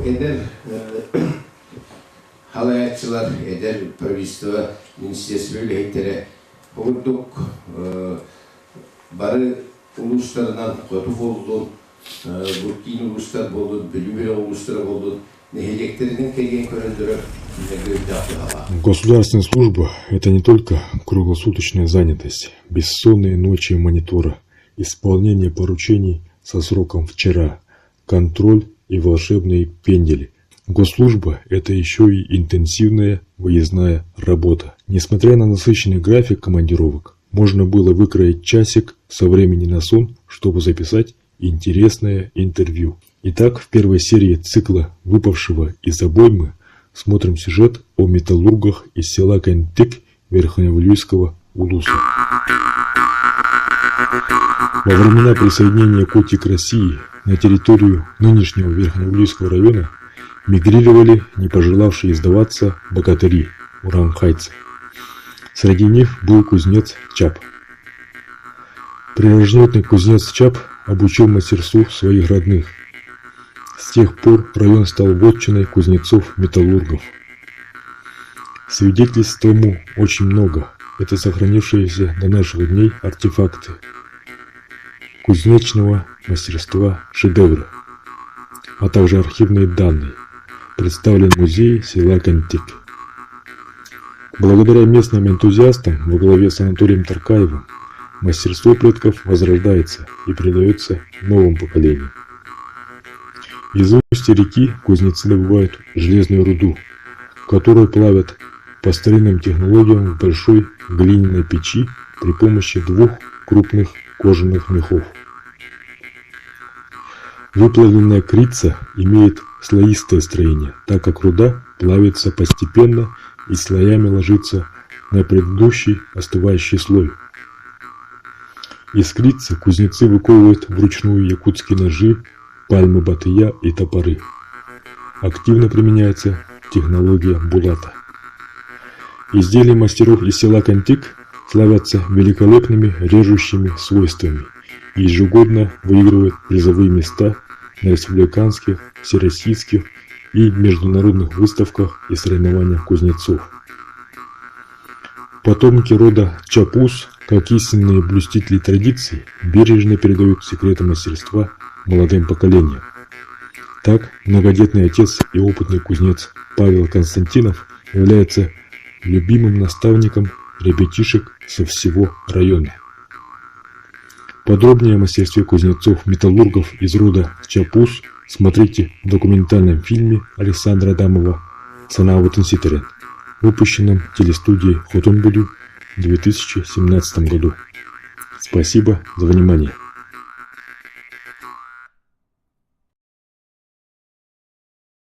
eder halayatçılar eder правительство министерство heytere bulduk barı uluslarından kotu oldu Burkin uluslar oldu bölümüyle uluslar oldu nehirliklerinin kegen körüldürüp Государственная служба – это не только круглосуточная занятость, бессонные ночи монитора, исполнение поручений со сроком «вчера», контроль и волшебные пендели. Госслужба – это еще и интенсивная выездная работа. Несмотря на насыщенный график командировок, можно было выкроить часик со времени на сон, чтобы записать интересное интервью. Итак, в первой серии цикла «Выпавшего из обоймы» смотрим сюжет о металлургах из села Кентик Верхневлюйского улуса. Во времена присоединения Коти к России на территорию нынешнего Верхневлюйского района мигрировали не пожелавшие сдаваться богатыри, уранхайцы. Среди них был кузнец Чап. Прирожденный кузнец Чап обучил мастерству своих родных. С тех пор район стал вотчиной кузнецов-металлургов. Свидетельств тому очень много. Это сохранившиеся до наших дней артефакты кузнечного мастерства шедевра, а также архивные данные, представлен в музее села Кентик. Благодаря местным энтузиастам во главе с Анатолием Таркаевым мастерство предков возрождается и передается новым поколениям. Из устья реки кузнецы добывают железную руду, которую плавят по старинным технологиям в большой глиняной печи при помощи двух крупных кожаных мехов. Выплавленная крица имеет слоистое строение, так как руда плавится постепенно и слоями ложится на предыдущий остывающий слой. Из крицы кузнецы выковывают вручную якутские ножи, пальмы батыя и топоры. Активно применяется технология булата. Изделия мастеров из села Кентик славятся великолепными режущими свойствами и ежегодно выигрывают призовые места на республиканских, всероссийских и международных выставках и соревнованиях кузнецов. Потомки рода Чапус, как истинные блюстители традиций, бережно передают секреты мастерства молодым поколениям. Так, многодетный отец и опытный кузнец Павел Константинов является любимым наставником ребятишек со всего района. Подробнее о мастерстве кузнецов-металлургов из рода Чапус смотрите в документальном фильме Александра Адамова «Санаут Инситерен», выпущенном телестудией Хотонбулю в 2017 году. Спасибо за внимание.